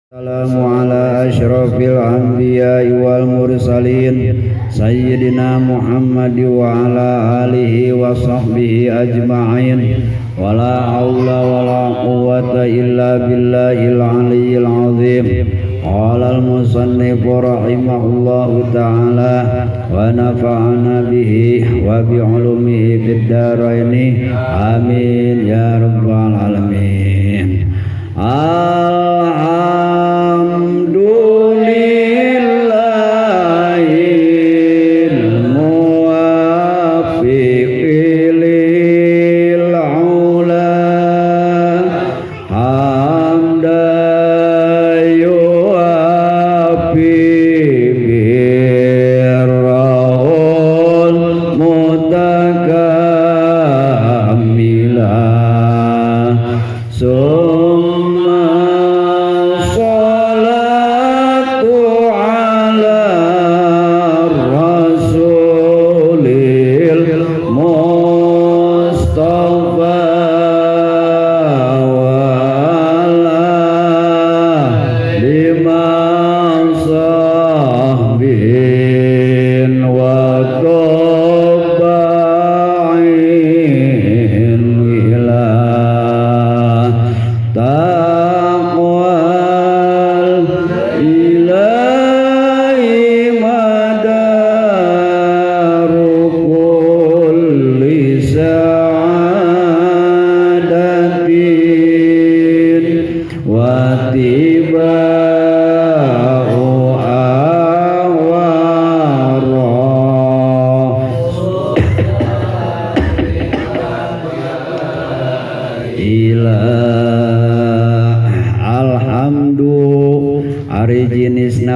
Assalamu ala asyrafil anbiya'i wal mursalin Sayyidina Muhammad wa ala alihi wa sahbihi ajma'in Wa la hawla wa la quwwata illa billahil aliyyil azim Qala al-musannifu rahimahullahu ta'ala Wa nafa'ana bihi wa bi'ulumihi fid daraini Amin ya rabbal alamin. Alhamdulillahil muwaffiqi lil ula hamdan yuwaffi birrahul mutakamila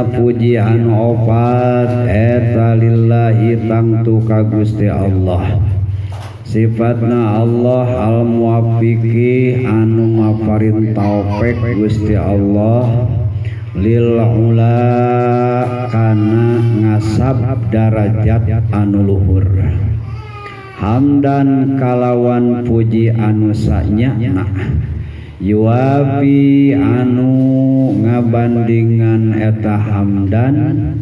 pujian opat eta lillahi tangtu ka Gusti Allah. Sifatna Allah al-muwaffiqi anu maparin taufik Gusti Allah lil ula kana ngasab darajat anu luhur. Hamdan kalawan puji anu sanyana yuwafi anu ngabandingan eta hamdan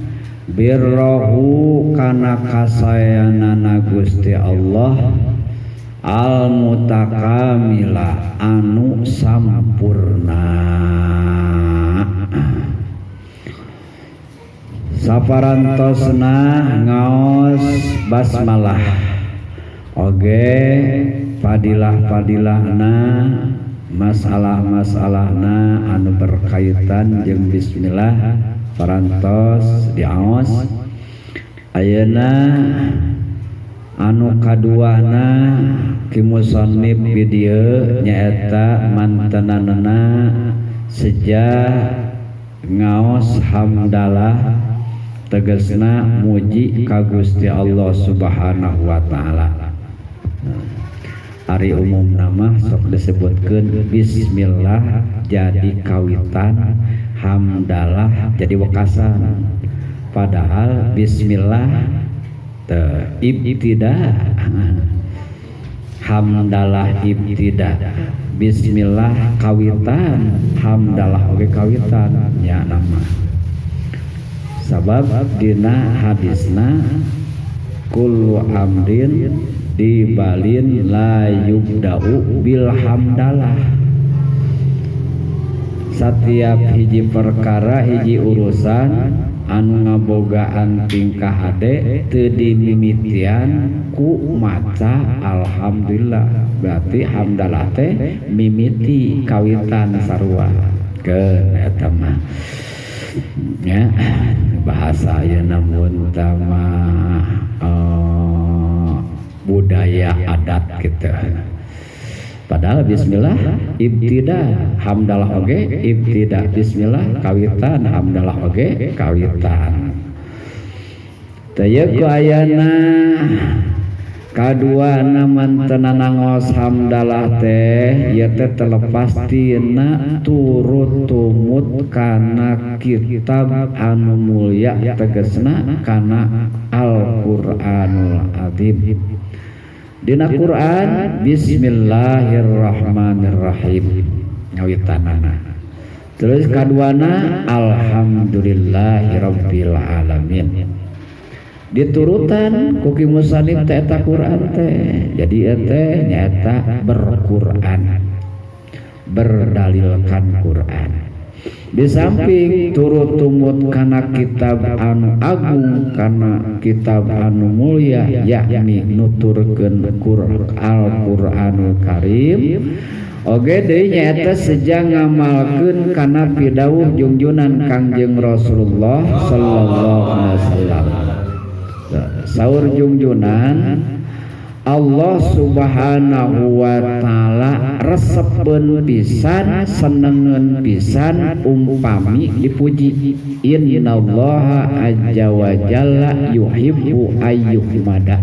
birrohu kana kasayanana Gusti Allah al mutakamila anu sampurna. Saparantosna ngaos basmalah oge fadilah-fadilahna masalah-masalahna anu berkaitan jeung bismillah parantos diaos. Ayeuna anu kaduana ki musannif video nyaeta mantenanna sejak ngaos hamdalah tegasna muji ka Gusti Allah Subhanahu wa taala. Ari umum nama sok disebutkeun bismillah jadi kawitan, hamdalah jadi wekasan. Padahal bismillah ibtida, hamdalah ibtida. Bismillah kawitan, hamdalah oge kawitan nya nama. Sabab dina hadisna kullu amrin dibalin la yubda'u bil hamdalah. Setiap hiji perkara hiji urusan anu ngabogaan tingkah hade teu dimimitian ku maca alhamdulillah. Berarti hamdalah teh mimiti kawitan sarua ke eta mah nya bahasa ayeuna mun tama budaya adat gitu. Padahal bismillah ibtida, hamdalah oge ibtida, bismillah kawitan, hamdalah oge kawitan. Teu ku ayana kaduana mantenana ngos hamdalah teh ieu teh terlepas tina turut tumut kana kitab anu mulya tegasna kana Al-Qur'anul Azim. Dina Quran bismillahirrahmanirrahim ngawitanana Terus kaduana alhamdulillahirabbil alamin. Diturutan ku musannif teh eta Quran teh. Jadi teh nyata berquran. Berdalilkan Quran. Di samping turut tumut kana kitab anu agung kana kitab anu mulia yakni nuturkeun Al-Qur'anul Karim. Oge deui nyaeta sejang ngamalkeun kana pidawuh junjunan Kangjeng Rasulullah sallallahu alaihi wasallam. Saur junjunan Allah subhanahu wa ta'ala resepen pisan senengeun pisan umpami dipuji. Innallaha azza wa jalla yuhibbu ayyuhmada.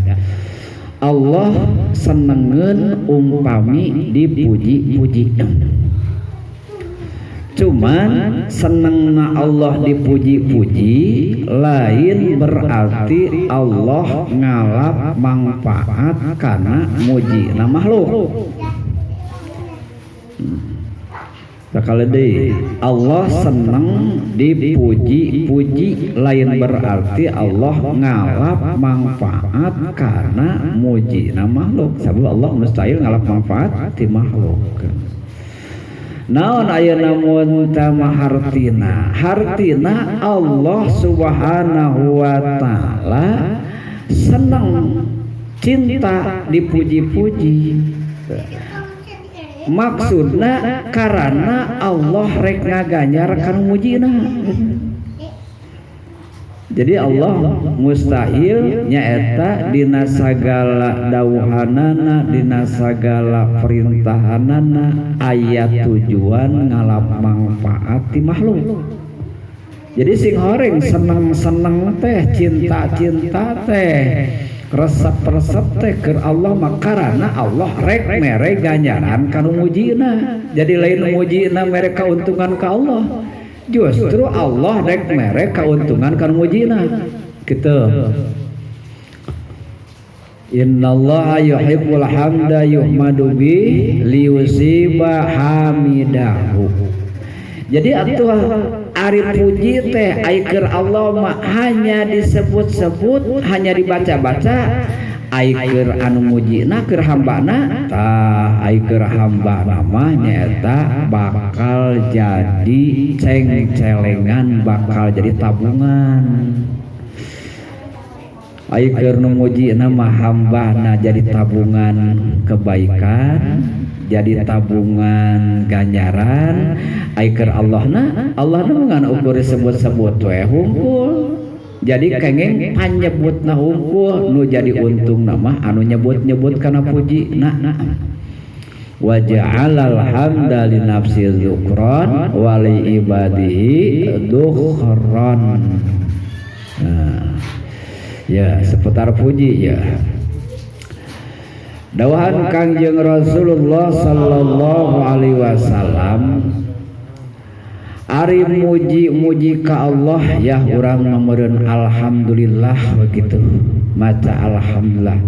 Allah senengeun umpami dipuji-puji. Cuman senengna Allah dipuji-puji lain berarti Allah ngalap manfaat karena muji na makhluk. Sakali deui Allah seneng dipuji-puji lain berarti Allah ngalap manfaat karena muji na makhluk. Sabab Allah mustahil ngalap manfaat ti makhluk. Naon ayeuna mun tama hartina Allah subhanahu wa ta'ala senang cinta dipuji-puji. Maksudna karena Allah rek ngaganjar kan mujina. Jadi Allah mustahil nyaeta dina sagala dawuhanana, dina sagala perintahanana aya tujuan ngalap manfaat ti makhluk. Jadi sing horeng seneng-seneng teh, cinta-cinta teh, resep-resep teh keur Allah makarana Allah rek mere ganjaran kanu mujina. Jadi lain mujina mere kauntungan ka Allah. Justru Allah rek mere kauntungan kan mujina gitu. Innallaha yuhibbul hamda yuhmadu bi liyusiba hamidahu. Jadi atuh ari puji teh ai keur Allah mah hanya disebut-sebut, hanya dibaca-baca. Ai keur anu mujina keur hambana tah ai keur hambana mah nyaeta bakal jadi ceng-celengan, bakal jadi tabungan. Ai keur nu mujina mah hambana jadi tabungan kebaikan, jadi tabungan ganjaran. Ai keur Allahna ngan ukur disebut-sebut we hungkul. Jadi kengeng panyebutna hungkul nu jadi untung nama anu nyebut-nyebut kana puji na. Wa ja'alal hamda li nafsi dzukran wa li ibadihi dukhran. Nah, ya seputar puji ya. Dawahan Kangjeng Rasulullah sallallahu alaihi wasallam ari muji ka Allah ya urang nomeureun alhamdulillah begitu maca alhamdulillah.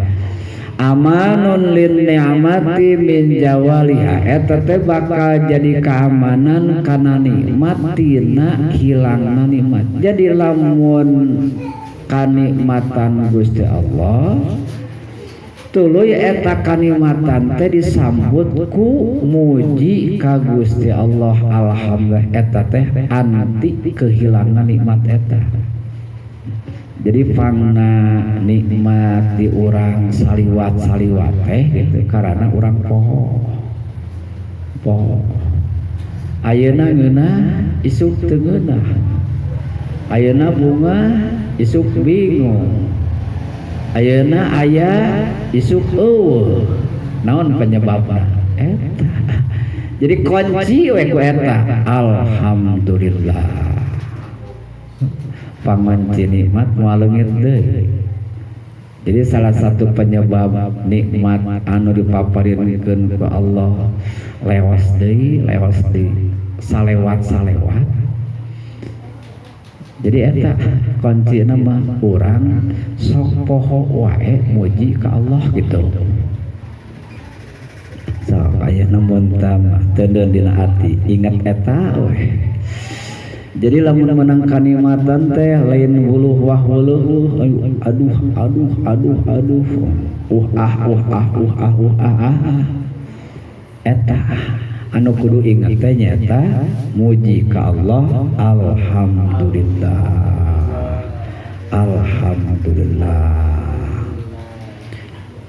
Amanun lin ni'mati min jawaliha eta teh bakal jadi keamanan kana nikmat tina hilangna nikmat. Jadi lamun kanikmatan Gusti Allah tuluy eta kanikmatan teh disambut ku muji ka Gusti Allah. Alhamdulillah eta teh anti kehilangan nikmat eta. Jadi pangna nikmat di urang saliwat teh gitu karena urang poho. Ayeuna ngeunah isuk teu ngeunah. Ayeuna bunga isuk bingung. Ayeuna aya isuk eueuh. Naon penyebabna? Eta. Jadi kunci we ku eta alhamdulillah. Pamanci nikmat moal leungit deui. Jadi salah satu penyebab nikmat anu dipaparinkeun ku Allah lewas deui salewat. Jadi eta kuncina mah urang sok poho wae muji ka Allah gitu. So aya namun tam teu dina ati ingat eta we. Jadi lamun menang kanikmatan teh lain huluh wah huluh aduh eta anu kudu inget teh nyata muji ka Allah alhamdulillah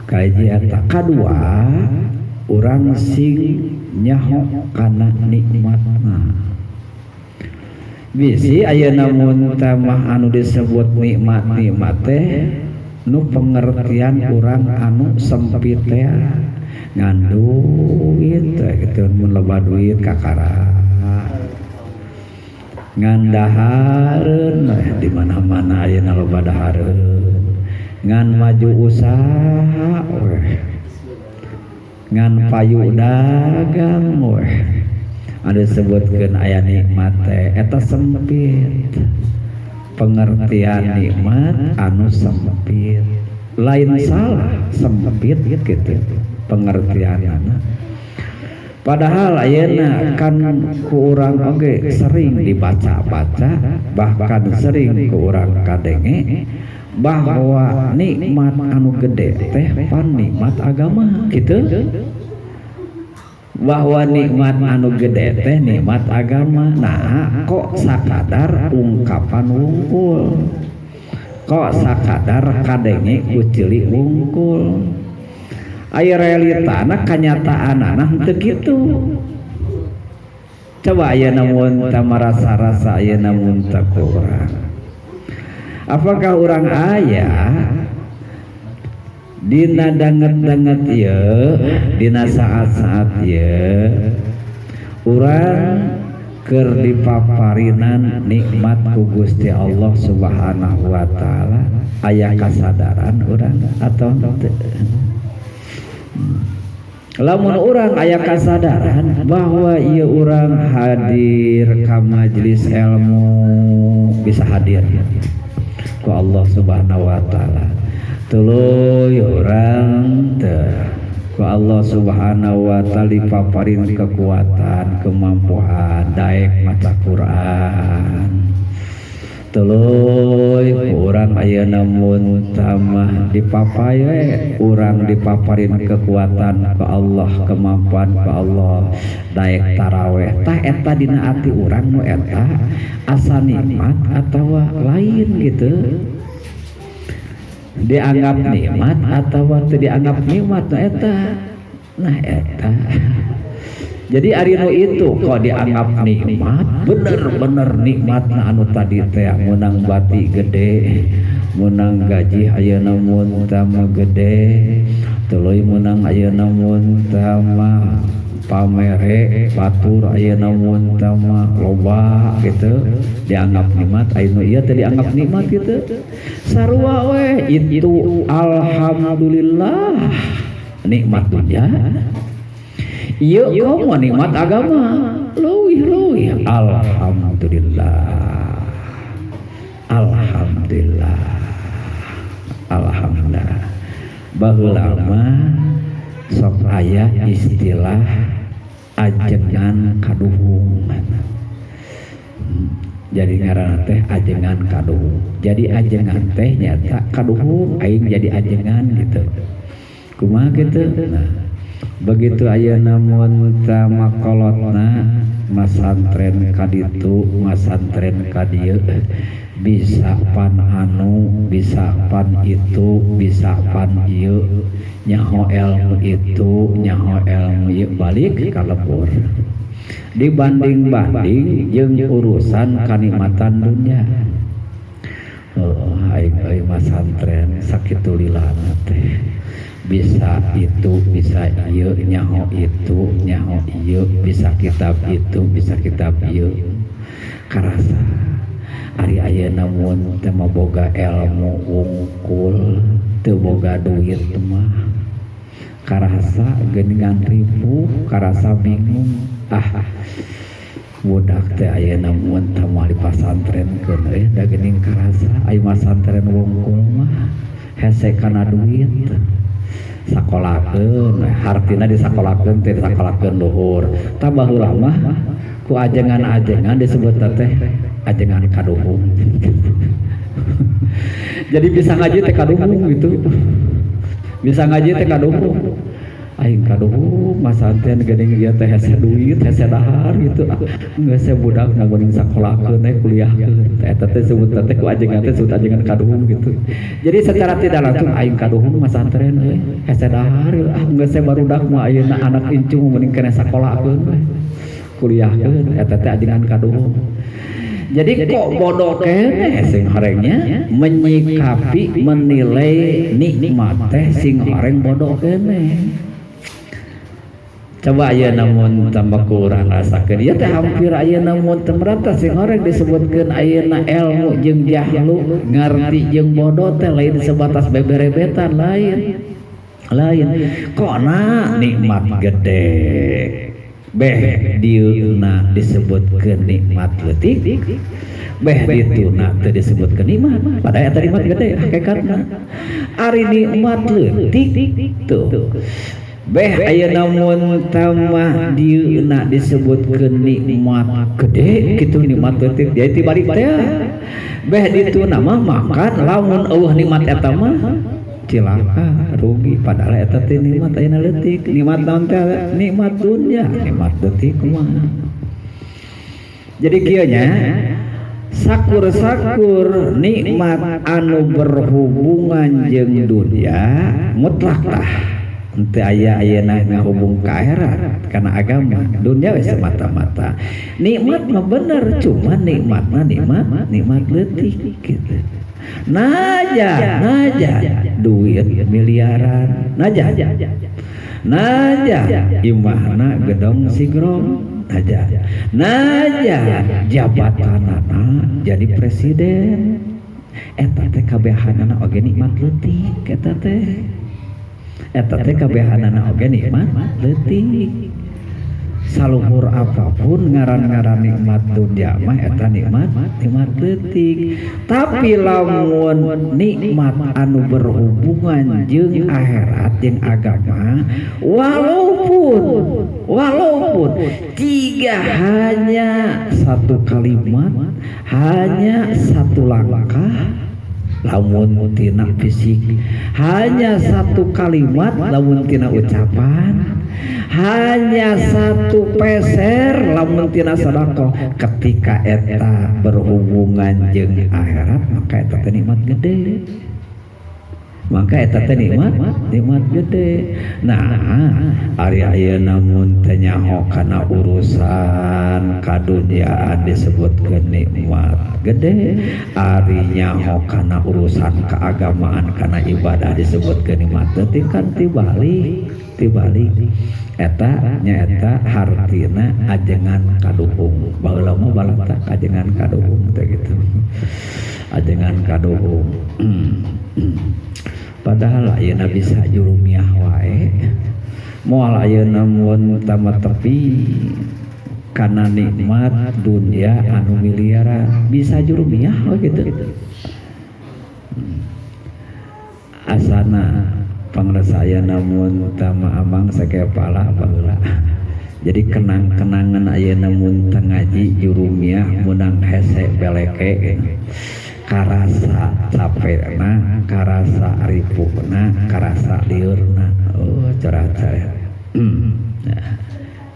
kaji eta kadua urang sing nyaho kana nikmatna bisi ayeuna mun tamah anu disebut nikmat teh nu pengertian urang anu sempit teh ngan duit gitu mun loba duit kakara ngan dahareun di mana-mana ayeuna loba dahareun ngan maju usaha ngan payu dagang ada sebutkeun aya nikmat teh eta sempit pengertian nikmat anu sempit lain salah sempit gitu pengertianna padahal ayeuna kan ku urang oge sering dibaca-baca bahkan sering ku urang kadenge bahwa nikmat anu gede teh pan nikmat agama gitu bahwa nikmat anu gede teh nikmat agama nah kok sakadar ungkapan wungkul kok sakadar kadenge ku cili wungkul aya realitana kanyataanana teu kitu coba ayeuna mun teu marasa-rasa ayeuna mun teu kurang apakah urang aya dina danget-danget ieu dina saat-saat ieu urang keur dipaparinan nikmat ku Gusti Allah Subhanahu wa taala aya kasadaran urang atau teu lamun urang aya kasadaran bahwa ieu urang hadir ka majelis ilmu bisa hadir ku Allah Subhanahu wa taala tuluy urang teu ku Allah Subhanahu wa taala dipaparin kekuatan kemampuan daek maca Quran tuluy urang ayeuna mun tamah dipapaye urang dipaparin kekuatan ke Allah kemampuan ke Allah daek taraweh tah eta dina ati urang nu eta asa nikmat atawa lain gitu dianggap nikmat atawa teu dianggap nikmat nah eta jadi ari nu itu kok dianggap nikmat bener-bener nikmatna anu tadi teh menang bati gede menang gaji ayeuna mun tama gede tuluy menang ayeuna mun tama pamere batur ayeuna mun tama loba gitu dianggap nikmat anu ieu teh dianggap nikmat gitu sarua we itu alhamdulillah nikmat dunya ieu komo nikmat agama leuwih alhamdulillah baheula mah sok aya istilah ajengan kaduhung jadi ngaranna teh ajengan kaduhung jadi ajengan teh nyata kaduhung aing jadi ajengan gitu kumaha gitu nah begitu ayeuna mun tamakolotna masantren kaditu masantren kadieu bisa pan anu bisa pan itu bisa pan ieu nyaho ilmu itu nyaho ilmu ieu balik ka lebur dibanding-banding jeung urusan kanikmatan dunya aing masantren sakitu lilana teh bisa itu bisa ieu nyaho itu nyaho ieu bisa kitab itu bisa kitab ieu karasa ari ayeuna mun teu boga ilmu wungkul teu boga duit mah karasa geuningan ripuh karasa bingung budak teh ayeuna mun teu moal dipasantrenkeun da geuning karasa aya masantren wungkul mah hese kana duit sakolakeun hartina disakolakeun teh disakolakeun luhur tambah heula mah ku ajengan-ajengan disebut teh ajengan kaduhung. Jadi bisa ngaji teh kaduhung gitu. Bisa ngaji teh kaduhung. Aing kaduhung masanten geuning ieu teh hese duit, hese dahar gitu. Geus saya budak ngomongin sakolahkeun kuliahkeun. Eta teh sebut teh ku ajengan teh sebut ajengan kaduhung gitu. Jadi secara tidak langsung aing kaduhung masantren euy, hese dahar geus saya barudak mah ayeuna anak incu mending keneh sakolahkeun we. Kuliahkeun eta teh ajengan kaduhung. Jadi kok bodoh kene sing horengnya menyikapi menilai nikmat teh sing horeng bodoh kene. Coba aya namun tambah kurang rasakeun ieu teh hampir aya namun teu merata sing horeng disebutkeun ayeuna ilmu jeung jahlu ngarti jeung bodoh teh lain sebatas beberebetan lain kona nikmat gede beh dieuna disebutkeun nikmat leutik beh dituna teu disebutkeun nikmat padahal eta nikmat gede hakikatna ari nikmat leutik tuh beh aya namun tamah dieuna disebutkeun nikmat gede kitu nikmat leutik jadi tibalik teh beh dituna mah makan lamun eueuh nikmat eta mah cilaka rugi padahal eta teh nikmat ayeuna leutik nikmat naon teh nikmat dunya nikmat leutik mah jadi kieu nya sakur-sakur nikmat anu berhubungan jeung dunya mutlak tah teu aya ayeuna ngahubung ka akhirat kana agama dunya we semata-mata nikmat mah bener cuma nikmatna nikmat leutik gitu naja duit miliaran naja imahna gedong sigrom naja jabatanana jadi presiden eta teh kabehanana oge nikmat leutik eta teh kabehanana oge nikmat leutik saluhur apapun ngaran-ngaran nikmat dunya mah eta nikmat leutik tapi lamun nikmat anu berhubungan jeung akhirat jeung agama walaupun tiga hanya satu kalimat hanya satu langkah lamun tina fisik hanya satu kalimat lamun tina ucapan hanya satu peser lamun tina sedekah ketika eta berhubungan jeung akhirat maka eta teh nikmat gede nikmat gede nah ari ayeuna mun teh nyaho kana urusan kadunyaan disebutkeun nikmat gede ari nyaho kana urusan keagamaan kana ibadah disebutkeun nikmat leutik kan tibalik eta nyaeta hartina ajengan kaduhung baheula mah balata ajengan kaduhung teh gitu ajengan kaduhung padahal ayeuna bisa jurumiah wae moal ayeuna mun tamat tepi kana nikmat dunya anu miliaran bisa jurumiah we gitu asana pangresaya namun tama amang sakepala baheula jadi kenang-kenangan ayeuna mun teu ngaji jurumiah munang hese beleke karasa capekna karasa ripuna karasa liurna cerah-cerah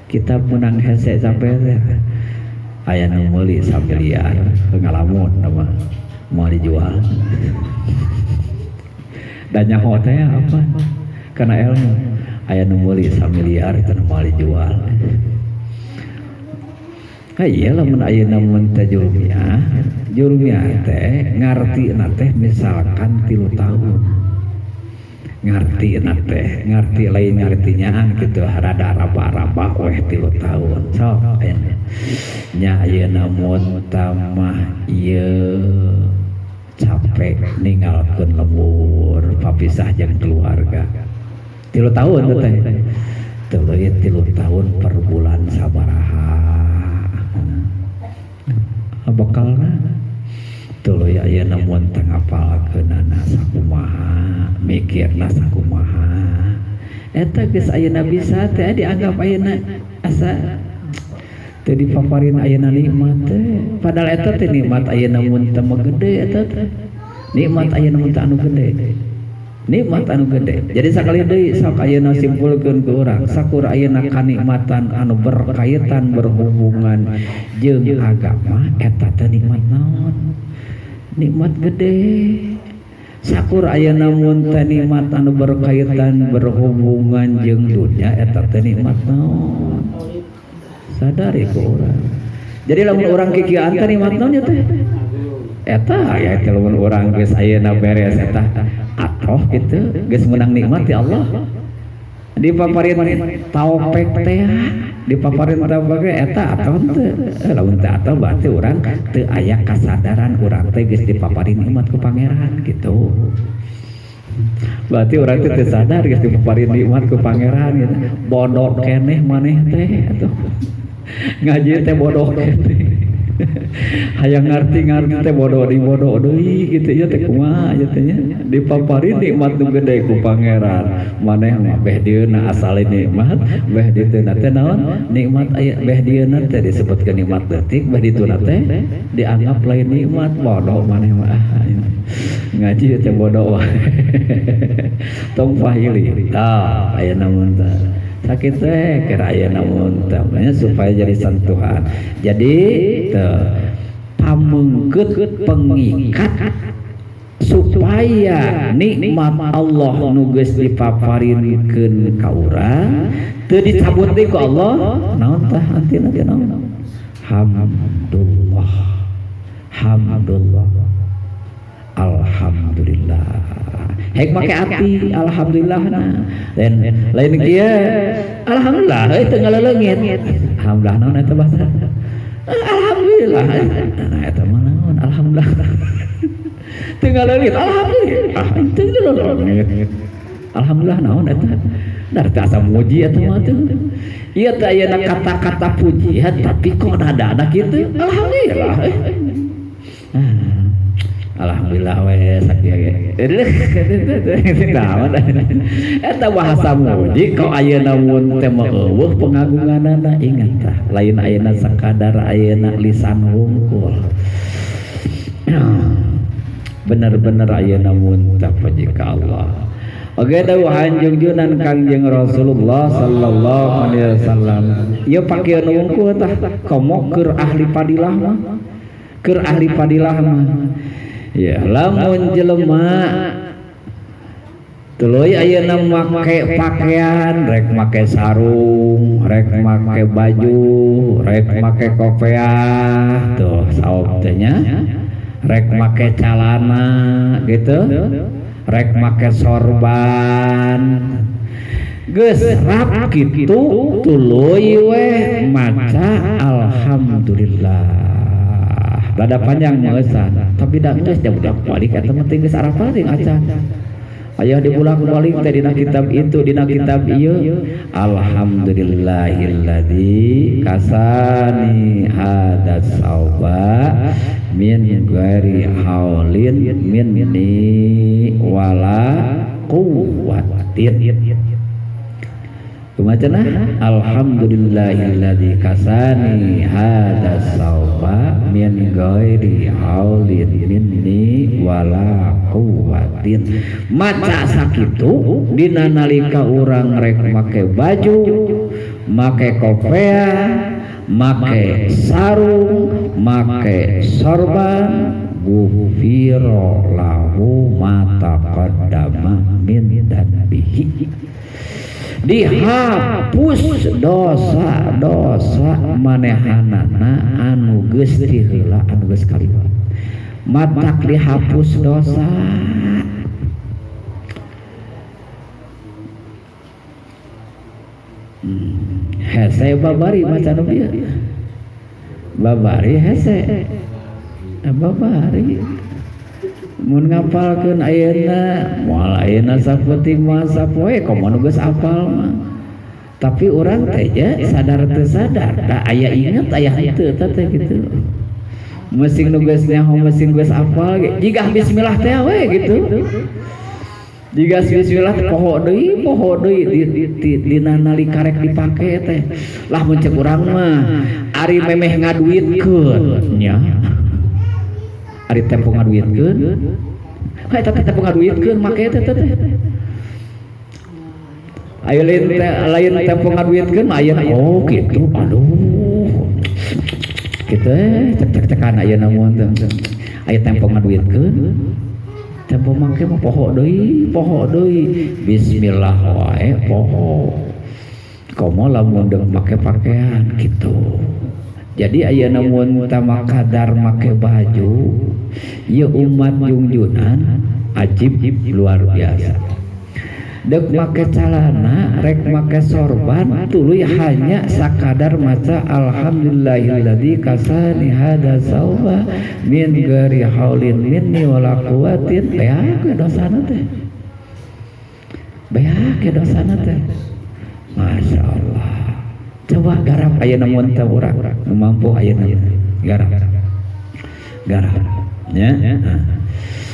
kita menang hese capek teh aya nu meuli samiliar ngalamun mah mau dijual dan nyaho teh apa karena ilmu aya nu meuli samiliar teh mau dijual iyalah mun ayeuna mun teh jurumiah teh ngartina teh misalkan 3 tahun ngarti lain ngartinyaan gitu rada rabah-rabah weh 3 tahun sok nya ayeuna mun tamah ieu capek ninggalkeun lembur papisah jeung keluarga 3 tahun teh tuluy 3 tahun per bulan sabaraha bekalna tuluy ayeuna mun teu ngapalkeunana sakumaha mikirna sakumaha eta geus ayeuna bisa teh dianggap ayeuna asa teu dipaparin ayeuna nikmat teh. Padahal eta teh nikmat ayeuna mun teu gede eta teh. Nikmat ayeuna mun anu gede. Nikmat anu gede. Jadi sakali deui sok ayeuna simpulkeun ke urang, sakur ayeuna kanikmatan anu berkaitan berhubungan jeung agama eta teh nikmat naon? Nikmat gede. Sakur ayeuna mun teh nikmat anu berkaitan berhubungan jeung dunya eta teh nikmat naon? Sadari ku urang. Jadi lamun urang kikieuan teh nikmat naon teh? Eta ya lamun urang geus ayeuna beres eta atoh kitu geus meunang nikmat ti Allah. Dipaparin taufik teh, dipaparin taufik eta atoh teu. Lamun teu atoh berarti urang teu aya kasadaran urang teh geus dipaparin nikmat ku pangeran gitu. Berarti urang teh teu sadar geus dipaparin nikmat ku pangeran gitu. Bodoh keneh maneh teh atuh. Ngaji teh bodoh keneh. Hayang ngarti teh bodoh deui kitu ya teh kumaha aya teh nya dipaparin nikmat nu gede ku pangeran maneh mah beh dieuna asale nikmat beh dituna teh naon nikmat aya beh dieuna teh disebutkeun nikmat leutik beh dituna teh dianggap lain nikmat bodoh maneh mah ngaji teh bodoh tong fahili aya namun teh sakit teh kira aya namun teh supaya jadi sentuhan. Jadi pamengkeut pengikat supaya nikmat Allah nu geus dipaparinkeun ka urang teu dicabut deui ku Allah. Naon tah antina teh naon? Hamdulillah. Hamdulillah. Alhamdulillah. Hek make ati alhamdulillah lain kieu alhamdulillah teu ngaleungit. Alhamdulillah naon eta bahasa? Alhamdulillah. Nah eta mah naon? Alhamdulillah. Teu ngaleungit alhamdulillah. Teu ngaleungit. Alhamdulillah naon eta? Dar teu asa muji eta mah teu. Ieu teh ayeuna kata-kata pujian tapi kok nada kitu? Alhamdulillah. Alhamdulillah we sakieu ge. Eta bahasa muji kau ayeuna mun teh mah eueuh pengagunganana ingat tah lain ayeuna sakadar ayeuna lisan hungkul. Bener-bener ayeuna mun teh puji ka Allah. Oge dawuh anjeunjunan Kangjeng Rasulullah sallallahu alaihi wasallam. Ieu pakieun hungkul tah komo keur ahli padilah mah. Keur ahli padilah mah. Ya lamun jelema tuluy ayeuna make pakaian rek make sarung rek make baju rek make kopiah tuh saop teh nya rek make calana gitu rek make sorban geus rap kitu tuluy we maca alhamdulillah. Lada panjang meusan tapi da geus budak balik eta mah teh geus arafah teh acan aya dibulak-balik teh dina kitab itu dina kitab ieu alhamdulillahilladzi kasani hadas sauba min ghairi haulin minni wala quwwatin. Kumacana alhamdulillahilladzi kasani hadas sauba min ghairi haulin minni wala quwwatin. Maca sakitu dina nalika urang rek make baju, make kopiah, make sarung, make sorban, gufiro lahu ma taqaddama min dzambihi. Dihapus dosa-dosa manehanana anu geus ti heula anu geus kaliwat. Matak dihapus dosa. Hese babari maca nu bieu. Babari hese. Babari. Mun ngapalkeun ayeuna moal ayeuna saputing mah sapoe komo geus apal mah tapi urang teh sadar teu sadar da aya inget aya henteu teh kitu meusing nu geus nyaho meusing geus apal ge jigah bismillah teh we gitu Jika bismillah poho deui dina nalika rek dipake teh lah mun ceuk urang mah ari memeh ngaduitkeun nya ari tempo ngaduitkeun hae tapi tempo ngaduitkeun make teh ayo lain tempo ngaduitkeun mah ayeuna oh kitu aduh kitu cek-cekan ayeuna mun aya tempo ngaduitkeun tempo mangke mah poho deui bismillah wae poho komo lamun deuk make pakaian gitu. Jadi ayeuna mun tama kadar make baju ieu umat junjunan ajib luar biasa. Deuk make calana rek make sorban tuluy hanya sakadar maca alhamdulillahilladzi kasani hada sauba min ghairi haulin minni wala quwwatin beake dosana teh masyaallah. Coba garap ayeuna mun teu urang nu mampu ayeuna garap nya.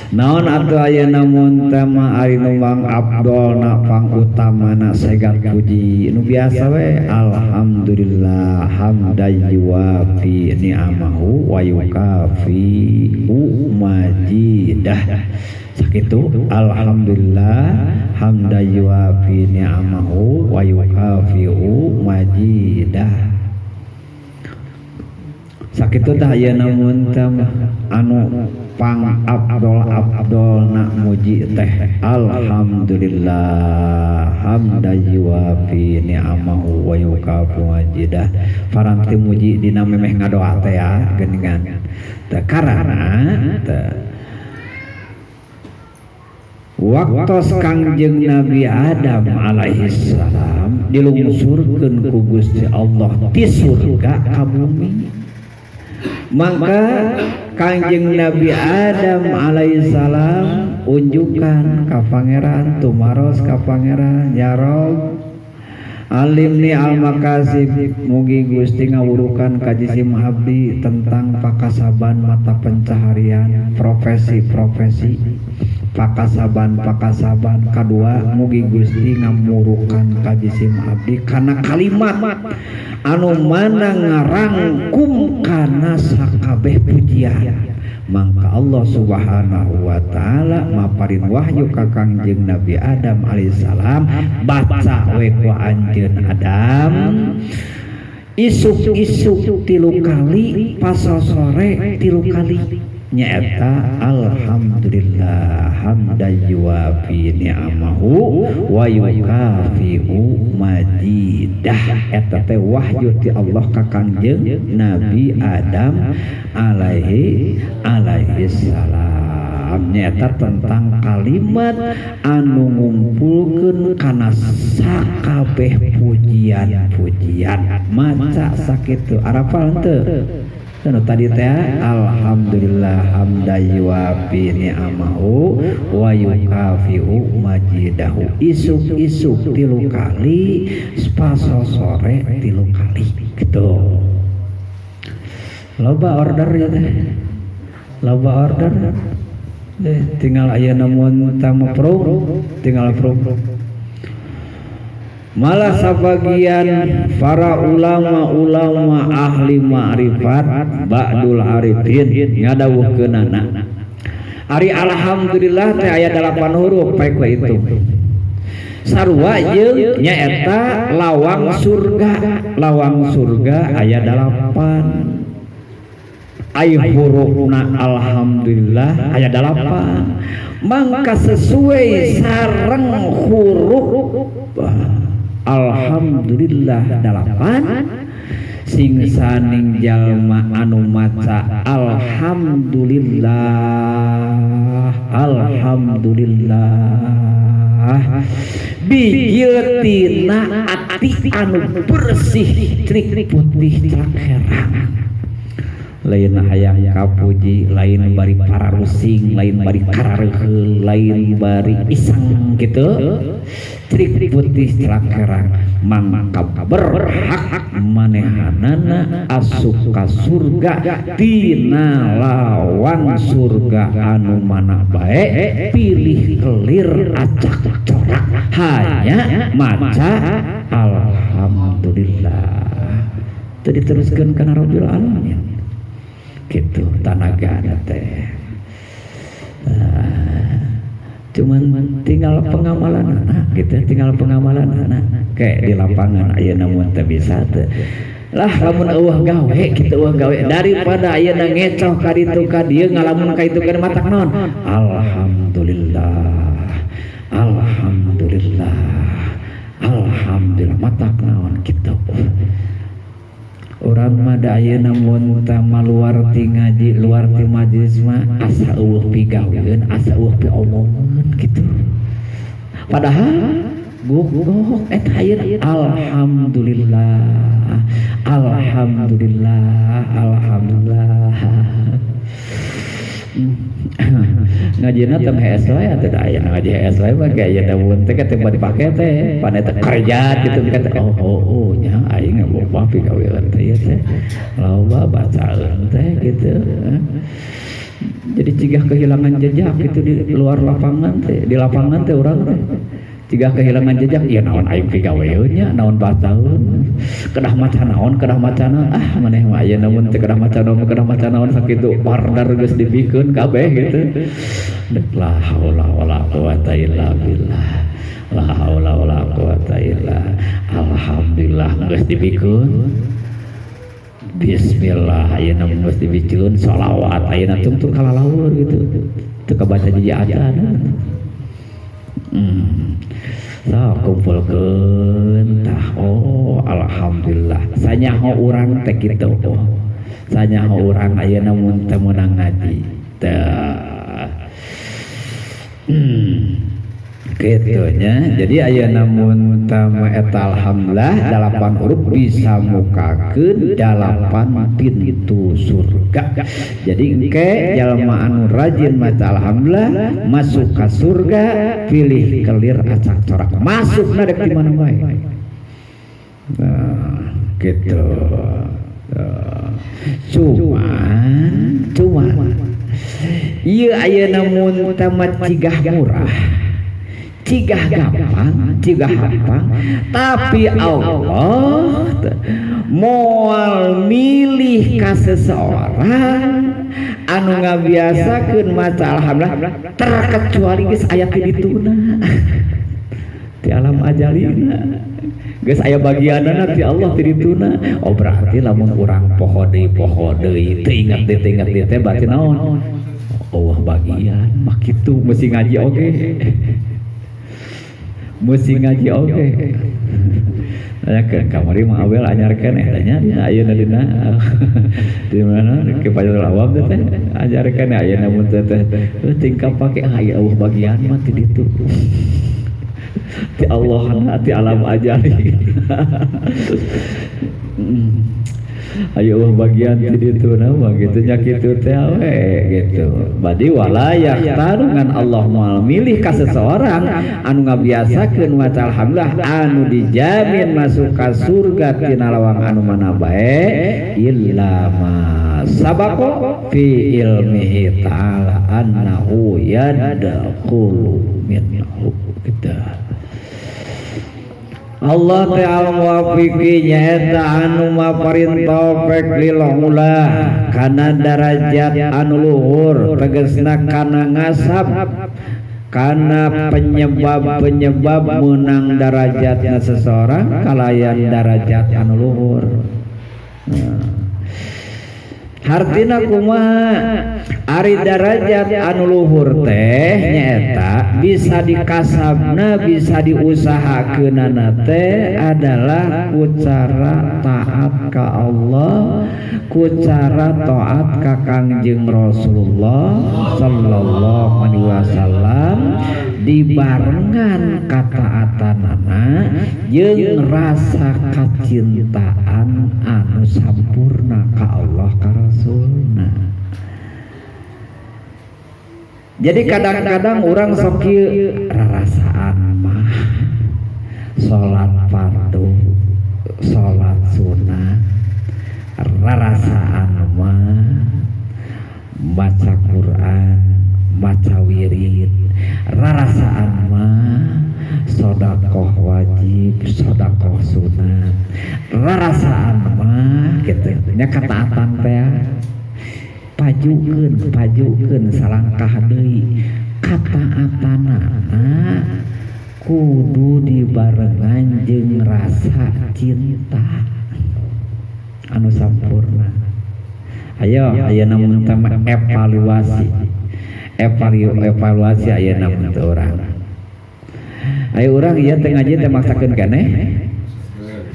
Naon atuh ayeuna mun tama ari nu mang afdolna pangutamana segar puji nu biasa we alhamdulillah hamdan yuwafi ni'amahu wa yukafi majidah sakitu alhamdulillah hamdan yuwafi ni'amahu wa yukafi majidah sakitu tah ayeuna mun tama anu pang abdol nak muji teh alhamdulillah hamdan yuwafi ni'amahu wa yukafi majidah paranti muji dina memeh ngadoa teh ya geuningan teh karana teh waktos Kangjeng Nabi Adam alaihi salam dilungsurkeun ku Gusti Allah ti surga ka bumi maka Kangjeng Nabi Adam alaihissalam unjukan ka pangeran tumaros ka pangeran ya Rabb alimni al makasib mugi Gusti ngawurukan ka jisim abdi tentang pakasaban mata pencaharian profesi pakasaban kadua mugi Gusti ngamurukan ka jisim abdi kana kalimat anu mana ngarangkum kana sakabeh pujian maka Allah subhanahu wa ta'ala maparin wahyu ka Kangjeng Nabi Adam alaihissalam baca we ku anjeun Adam isuk-isuk 3 kali pasosore 3 kali nyaeta alhamdulillah hamdan yuwafi ni'amahu wa yukafi'u majidah eta teh wahyu ti Allah ka Kangjeng Nabi Adam alaihi salam nyaeta tentang kalimat anu ngumpulkeun kana sakabeh pujian maca sakitu arapal teu anu tadi teh alhamdulillah hamdan yuwafi ni'amahu wa yukafi'u majidahu isuk-isuk 3 kali pasosore 3 kali gitu. Loba order ya teh loba order tinggal ayeuna mun tama pro tinggal pro malah sebagian para ulama ahli ma'rifat ba'dul arifin ngadawuhkeunana ari alhamdulillah teh aya 8 huruf baik itu sarua jeung nyaeta lawang surga aya 8 ai hurufna alhamdulillah aya 8 mangka sesuai sareng huruf alhamdulillah 8 sing saning jalma anu maca alhamdulillah bijil tina ati anu bersih trik putih terang lain hayang kapuji, lain bari pararusing, lain bari karareuheul, lain bari iseng gitu. Trik putih celakerang mangka berhak manehanana asup ka surga tina lawan surga anu mana bae, pilih kelir acak corak hanya maca alhamdulillah. Tadi teruskan kana Rabbil Alamin gitu tanaga teh. Cuman tinggal pengamalan gitu, tinggal pengamalan kayak di lapangan ayeuna mun teu bisa teh lah lamun eueuh gawe kitu eueuh gawe daripada ayeuna ngecoh ka ditu ka dieu ngalamun ka itu kana matak naon alhamdulillah alhamdulillah alhamdulillah matak naon kitu. Urang mah da ayeuna mun tama luar ti ngaji, luar ti majelis mah asa eueuh pigaweun, asa eueuh piomongan kitu. Padahal guguk eta ayeuna alhamdulillah. Alhamdulillah, alhamdulillah. Ngajina teh HS wae atuh da aya ngaji HS wae mah ge aya daun teh teh dipake teh paneta kerja kitu kata oh nya aing boba pigawean teh teh loba bacaeun teh gitu. Jadi cigah kehilangan jejak itu di luar lapangan teh, di lapangan teh urang teh cigah kehilangan jejak ieu naon aing pigaweun nya naon bacaeun kedah maca naon maneh mah aya namun teh kedah maca naon sakitu pardar geus dipikeun kabeh gitu. La haula wala quwata illa billah. La haula wala quwata illa alhamdulillah geus dipikeun. Bismillah ayeuna geus dipikeun shalawat ayeuna tungtung kalalawur gitu. Teu kabaca jadi acan. Nah, kumpulkeun tah oh alhamdulillah sanyaho urang teh kitu oh sanyaho urang ayeuna mun teu meunang ngaji teh kitunya. Jadi ayeuna mun tama eta alhamdulillah 8 huruf bisa mukakeun 8 pintu surga. Jadi engke jalma anu rajin maca alhamdulillah masuk ka surga, pilih kelir acak corak masukna dek di mana bae. Nah, gitu. Cuman ieu ayeuna mun tamat cigah murah, cigah gampang, cigah hampang, tapi Allah moal milih ka seseorang anu ngabiasakeun maca alhamdulillah terkecuali geus aya ti dituna ti alam ajalina geus aya bagianna ti Allah ti dituna. Oh berarti lamun urang poho deui teu ingat deui teh berarti naon Allah bagian mah kitu mesti ngaji oge. Mesti ngaji oge. Tanyakeun kamari mah awel anyarkeun tanya ayeuna dina di mana ke Fajrul Awam teh ajarkeun ayeuna mun teh tingkap pake aya eueuh bagian mah ti ditu. Ti Allah ti alam ajali. Ayo bagian di ditu nama gitu nya kitu teh we gitu. Badi walayah tarungan Allah moal milih ka seseorang anu ngabiasakeun maca alhamdulillah anu dijamin masuk ka surga tina lawang anu mana bae illa ma sabaqo fi ilmihi ta'ala annahu yadkhulu minhu gitu. Allah ta'ala muwafiqi nyaeta anu maparin taufik lil ula kana derajat anu luhur tegasna kana ngasab kana penyebab menang derajatnya seseorang kalayan derajat anu luhur. Hartina kumaha ari derajat anu luhur teh nyaeta bisa dikasabna bisa diusahakeunana teh adalah ku cara taat ka Allah, ku cara taat ka Kangjeng Rasulullah sallallahu alaihi wasallam, dibarengan kataatanana jeung rasa kacintaan anu sampurna ka Allah ka Rasulna. Jadi kadang-kadang orang sok kieu rarasaan mah salat fardu, salat sunat, rarasaan mah baca Quran, baca wirid, rarasaan mah sedekah wajib, sedekah sunat, rarasaan mah gitu nya kataatan teh pajukeun salangkah deui kataatanna kudu dibarengan jeung rasa cinta anu sampurna. Ayo namun tema evaluasi ayeuna mun teu urang. Ayo urang ieu teh ngaji teh maksakeun keneh.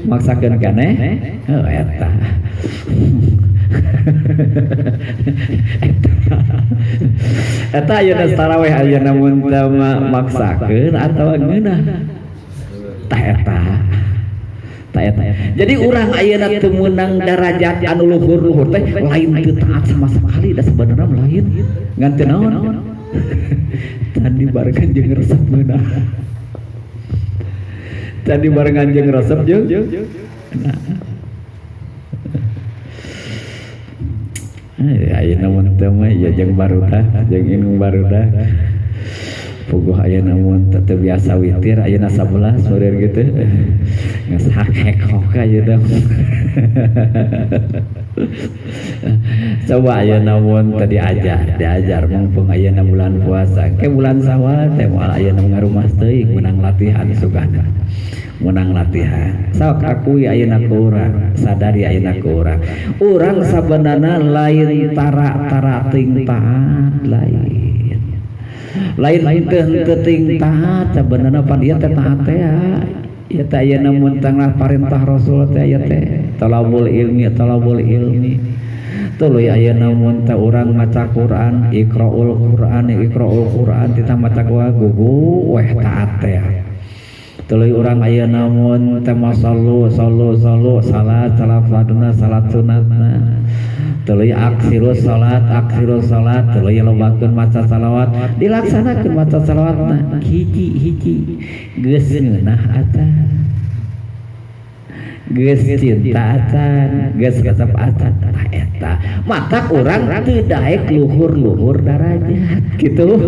Maksakeun keneh. Oh eta. Eta ayeuna tarawih ayeuna mun teu maksakeun atawa ngeunah. Tah eta. Jadi urang ayeuna teu meunang darajat anu luhur-luhur teh lain teu taat sama sekali da sebenarnya lain ngan teu naon. Tadi barengan jeung resep meunang. Tadi barengan jeung resep jeung ayeuna mun teu mah ya jeung barudah jeung inung barudah puguh ayeuna mun teu biasa witir ayeuna 11 sore gitu geus hakek-hok ayeuna coba ayeuna mun teu diajar mumpung ayeuna bulan puasa ke bulan Syawal teh moal ayeuna ngarumah teuing menang latihan sugana menang latihan sok akui ayeuna ku urang sadari ayeuna ku urang sabenerna lain tara ting taat lain teu ting taat sabenerna pan ieu teh taat teh ieu teh ayeuna mun tanglah parentah Rasul teh aya teh talabul ilmi tuluy ayeuna mun teh urang maca Quran iqraul Quran kita maca gugu weh taat teh. Tuluy urang ayeuna mun teh sallu salat farduna salat sunatna tuluy aksiru salat tuluy lobakeun maca salawat dilaksanakeun maca salawatna hiji geus ngeunah atan geus cinta atan geus resep atan eta mata urang teu daek luhur darajat kitu.